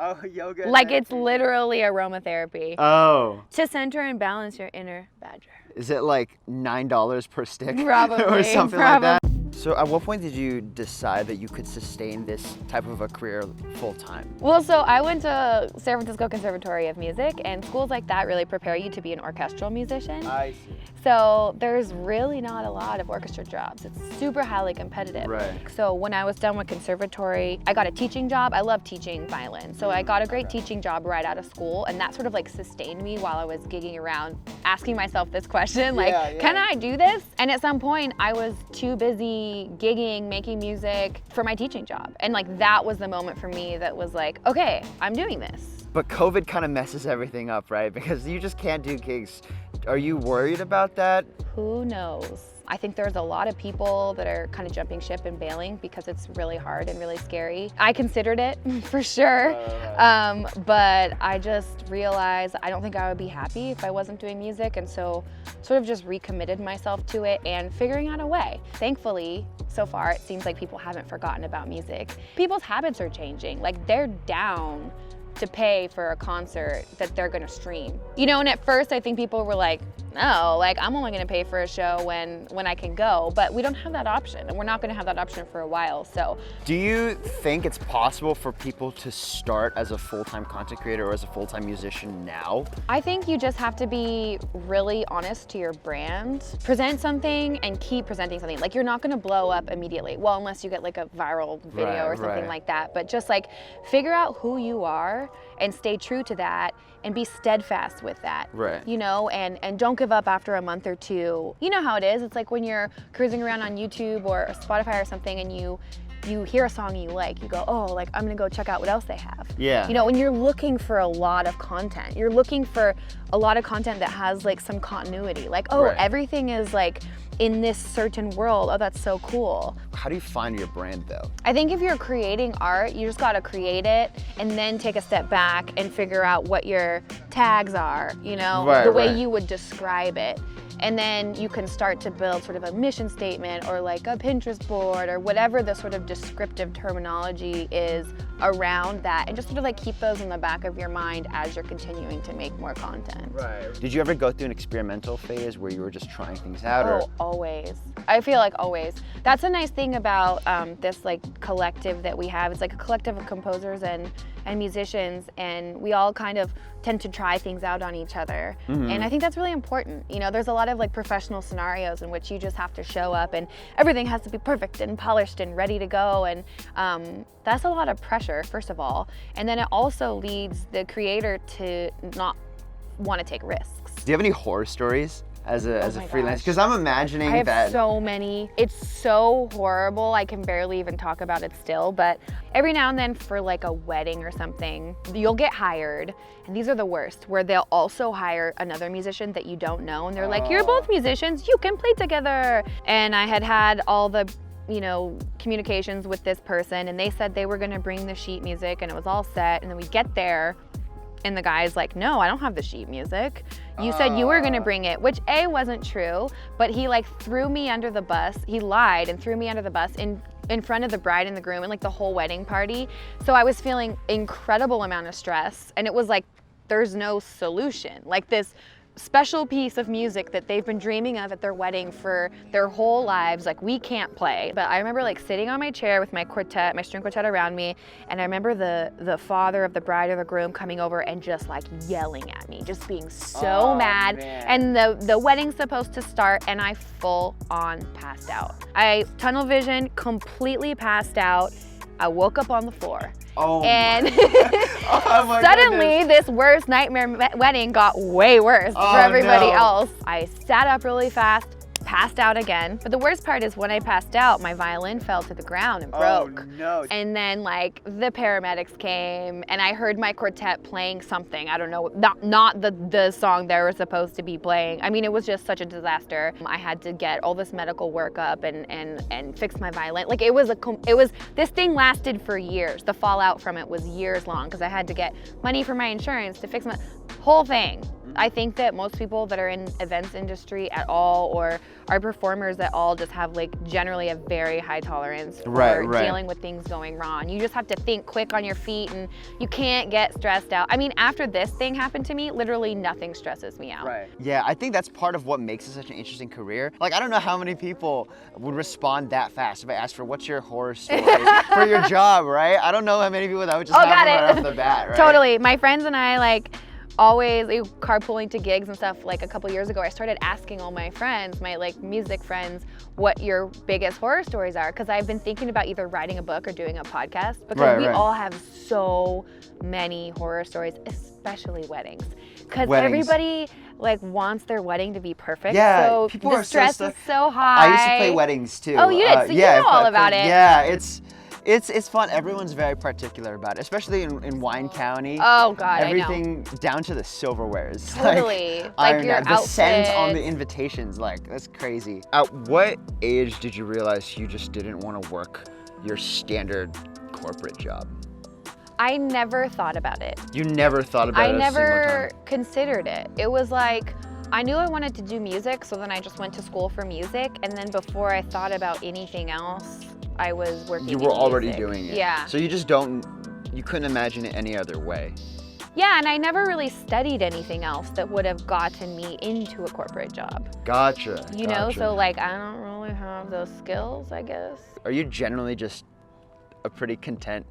Oh, yoga. Like it's literally aromatherapy. Oh. To center and balance your inner badger. Is it like $9 per stick? Probably. Or something like that? So at what point did you decide that you could sustain this type of a career full time? Well, so I went to San Francisco Conservatory of Music, and schools like that really prepare you to be an orchestral musician. I see. So there's really not a lot of orchestra jobs. It's super highly competitive. Right. So when I was done with Conservatory, I got a teaching job. I love teaching violin. So I got a great teaching job right out of school, and that sort of like sustained me while I was gigging around, asking myself this question, like, can I do this? And at some point I was too busy gigging, making music for my teaching job. And like that was the moment for me that was like, okay, I'm doing this. But COVID kind of messes everything up, right? Because you just can't do gigs. Are you worried about that? Who knows? I think there's a lot of people that are kind of jumping ship and bailing because it's really hard and really scary. I considered it for sure, but I just realized I don't think I would be happy if I wasn't doing music, and so sort of just recommitted myself to it and figuring out a way. Thankfully, so far it seems like people haven't forgotten about music. People's habits are changing. Like they're down to pay for a concert that they're gonna stream. You know, and at first I think people were like, no, like I'm only gonna pay for a show when I can go, but we don't have that option, and we're not gonna have that option for a while, so. Do you think it's possible for people to start as a full-time content creator or as a full-time musician now? I think you just have to be really honest to your brand. Present something and keep presenting something. Like you're not gonna blow up immediately. Well, unless you get like a viral video or something like that, but just like figure out who you are and stay true to that and be steadfast with that. Right. You know, and don't give up after a month or two. You know how it is. It's like when you're cruising around on YouTube or Spotify or something and you hear a song you like, you go, oh, like I'm gonna go check out what else they have. Yeah. You know, when you're looking for a lot of content, you're looking for a lot of content that has like some continuity. Like, oh, everything is like in this certain world. Oh, that's so cool. How do you find your brand though? I think if you're creating art, you just gotta create it and then take a step back and figure out what your tags are, you know, the way you would describe it. And then you can start to build sort of a mission statement or like a Pinterest board or whatever the sort of descriptive terminology is around that, and just sort of like keep those in the back of your mind as you're continuing to make more content. Right. Did you ever go through an experimental phase where you were just trying things out? Oh, always. I feel like always. That's a nice thing about this like collective that we have. It's like a collective of composers and musicians, and we all kind of tend to try things out on each other. And I think that's really important. You know, there's a lot of like professional scenarios in which you just have to show up and everything has to be perfect and polished and ready to go, and that's a lot of pressure, first of all, and then it also leads the creator to not want to take risks. Do you have any horror stories as a freelance? Because I'm imagining I have so many. It's so horrible, I can barely even talk about it still, but every now and then for like a wedding or something, you'll get hired, and these are the worst, where they'll also hire another musician that you don't know, and they're like, you're both musicians, you can play together. And I had all the, you know, communications with this person, and they said they were gonna bring the sheet music and it was all set, and then we get there and the guy's like, no, I don't have the sheet music. You said you were gonna bring it, which A, wasn't true, but he like threw me under the bus. He lied and threw me under the bus in front of the bride and the groom and like the whole wedding party. So I was feeling incredible amount of stress, and it was like, there's no solution. Like this special piece of music that they've been dreaming of at their wedding for their whole lives, like we can't play. But I remember like sitting on my chair with my quartet, my string quartet around me, and I remember the father of the bride or the groom coming over and just like yelling at me, just being so mad. Man. And the wedding's supposed to start, and I full on passed out. I tunnel vision, completely passed out. I woke up on the floor. And suddenly this worst nightmare wedding got way worse for everybody else. I sat up really fast, passed out again. But the worst part is when I passed out, my violin fell to the ground and broke. Oh no. And then like the paramedics came, and I heard my quartet playing something. I don't know, not the song they were supposed to be playing. I mean, it was just such a disaster. I had to get all this medical workup and fix my violin. Like it was this thing lasted for years. The fallout from it was years long, because I had to get money for my insurance to fix my whole thing. I think that most people that are in events industry at all or are performers at all just have like generally a very high tolerance for dealing with things going wrong. You just have to think quick on your feet and you can't get stressed out. I mean, after this thing happened to me, literally nothing stresses me out. Right. Yeah, I think that's part of what makes it such an interesting career. Like, I don't know how many people would respond that fast if I asked for what's your horror story for your job, right? I don't know how many people that would just have right off the bat, right? Totally. My friends and I like always carpooling to gigs and stuff. Like a couple years ago, I started asking all my friends, my like music friends, what your biggest horror stories are, because I've been thinking about either writing a book or doing a podcast, because we all have so many horror stories, especially weddings, because everybody like wants their wedding to be perfect. Yeah, so people the stress is so high. I used to play weddings too. Oh, you did? So you know all about it. Yeah, it's fun. Everyone's very particular about it, especially in Wine County. Oh God, everything down to the silverwares. Totally, like your the scent on the invitations, like that's crazy. At what age did you realize you just didn't want to work your standard corporate job? I never thought about it. You never thought about it? I never considered it. It was like, I knew I wanted to do music, so then I just went to school for music, and then before I thought about anything else, I was working in music. You were already doing it. Yeah. So you couldn't imagine it any other way. Yeah, and I never really studied anything else that would have gotten me into a corporate job. Gotcha. You know, so like I don't really have those skills, I guess. Are you generally just a pretty content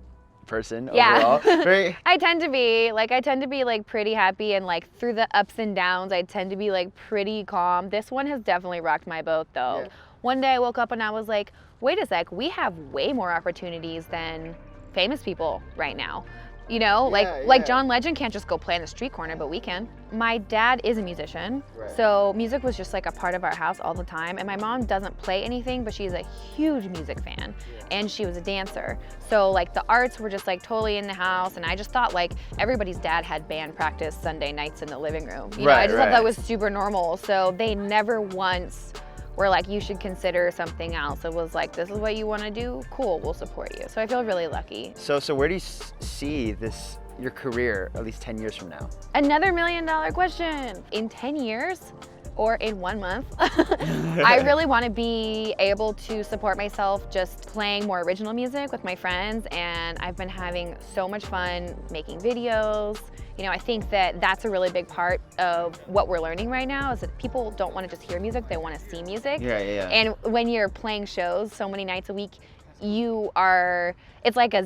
person overall? I tend to be like pretty happy, and like through the ups and downs I tend to be like pretty calm. This one has definitely rocked my boat though. Yeah. One day I woke up and I was like, wait a sec, we have way more opportunities than famous people right now. You know, like John Legend can't just go play on the street corner, but we can. My dad is a musician, so music was just like a part of our house all the time. And my mom doesn't play anything, but she's a huge music fan, and she was a dancer. So like the arts were just like totally in the house, and I just thought like everybody's dad had band practice Sunday nights in the living room. You know, I just thought that was super normal. So they never once were like, you should consider something else. It was like, this is what you want to do? Cool, we'll support you. So I feel really lucky. So where do you see your career at least 10 years from now? Another $1 million question. In 10 years or in 1 month, I really want to be able to support myself just playing more original music with my friends, and I've been having so much fun making videos. You know, I think that that's a really big part of what we're learning right now, is that people don't want to just hear music, they want to see music. Yeah. And when you're playing shows so many nights a week, it's like a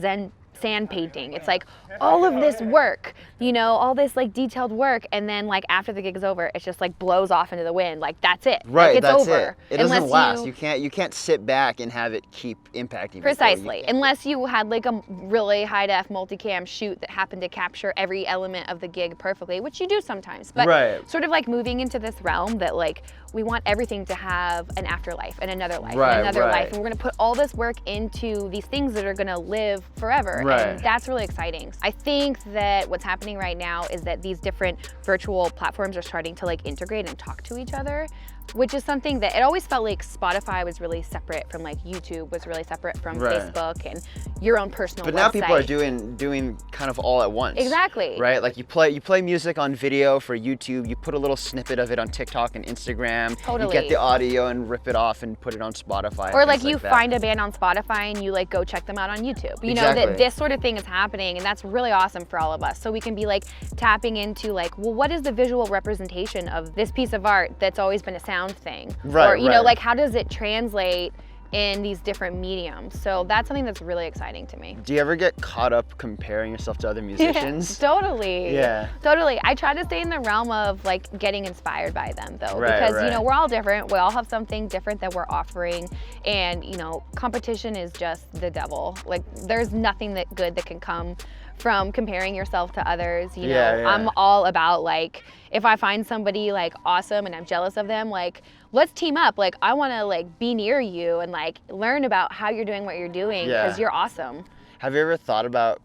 sand painting. It's like all of this work, you know, all this like detailed work, and then like after the gig's over, it's just like blows off into the wind. Like that's it. Right, like, that's over. It doesn't last. You can't sit back and have it keep impacting. Precisely. Unless you had like a really high def multicam shoot that happened to capture every element of the gig perfectly, which you do sometimes. But sort of like moving into this realm that like we want everything to have an afterlife and another life and another life, and we're gonna put all this work into these things that are gonna live forever. And that's really exciting. I think that what's happening right now is that these different virtual platforms are starting to like integrate and talk to each other, which is something that it always felt like Spotify was really separate from like YouTube, was really separate from Facebook and your own personal website. But now people are doing kind of all at once. Exactly. Right? Like you play music on video for YouTube, you put a little snippet of it on TikTok and Instagram. Totally. You get the audio and rip it off and put it on Spotify. Or like you find a band on Spotify and you like go check them out on YouTube. You know that this sort of thing is happening, and that's really awesome for all of us. So we can be like tapping into like, well, what is the visual representation of this piece of art that's always been a sound thing? Or you know, like how does it translate in these different mediums? So that's something that's really exciting to me. Do you ever get caught up comparing yourself to other musicians? Totally. Yeah. Totally. I try to stay in the realm of like getting inspired by them though, because you know, we're all different. We all have something different that we're offering, and you know, competition is just the devil. Like there's nothing that good that can come from comparing yourself to others. You know, I'm all about like, if I find somebody like awesome and I'm jealous of them, like let's team up. Like I want to like be near you and like learn about how you're doing what you're doing, because you're awesome. Have you ever thought about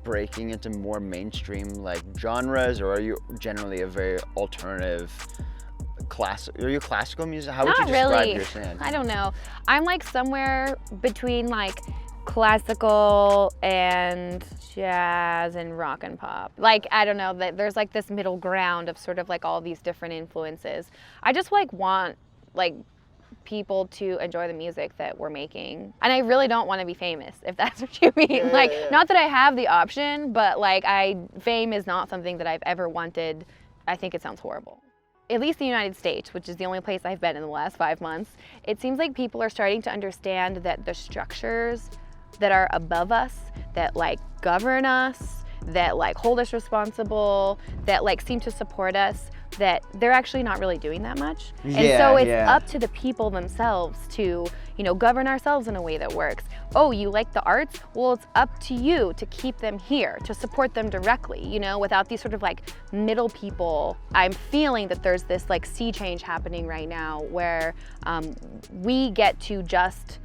breaking into more mainstream like genres, or are you generally a very alternative are you classical music? How would you describe your sound? I don't know. I'm like somewhere between like classical and jazz and rock and pop. Like, I don't know, there's like this middle ground of sort of like all these different influences. I just like want like people to enjoy the music that we're making. And I really don't want to be famous, if that's what you mean. Not that I have the option, but like fame is not something that I've ever wanted. I think it sounds horrible. At least the United States, which is the only place I've been in the last 5 months, it seems like people are starting to understand that the structures that are above us, that like govern us, that like hold us responsible, that like seem to support us, that they're actually not really doing that much. And so it's up to the people themselves to, you know, govern ourselves in a way that works. Oh, you like the arts? Well, it's up to you to keep them here, to support them directly, you know, without these sort of like middle people. I'm feeling that there's this like sea change happening right now where we get to just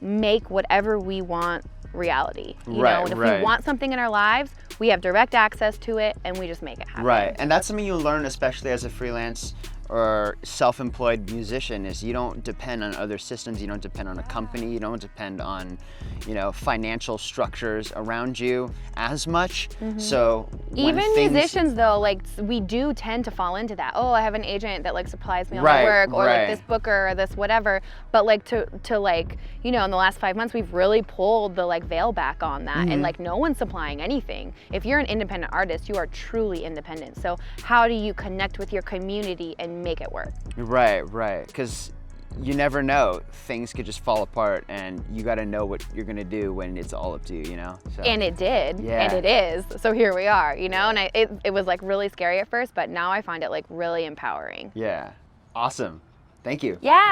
make whatever we want reality, you know, and if we want something in our lives, we have direct access to it and we just make it happen. Right, and that's something you learn, especially as a freelance or self-employed musician, is you don't depend on other systems, you don't depend on a company, you don't depend on, you know, financial structures around you as much. So even musicians though, like we do tend to fall into that. Oh, I have an agent that like supplies me all my work, or like this booker or this whatever. But like to like, you know, in the last 5 months we've really pulled the like veil back on that, and like no one's supplying anything. If you're an independent artist, you are truly independent. So how do you connect with your community and make it work? Right, because you never know. Things could just fall apart, and you got to know what you're going to do when it's all up to you, you know? So. And it did, and it is. So here we are, you know? And it was like really scary at first, but now I find it like really empowering. Yeah, awesome. Thank you. Yeah.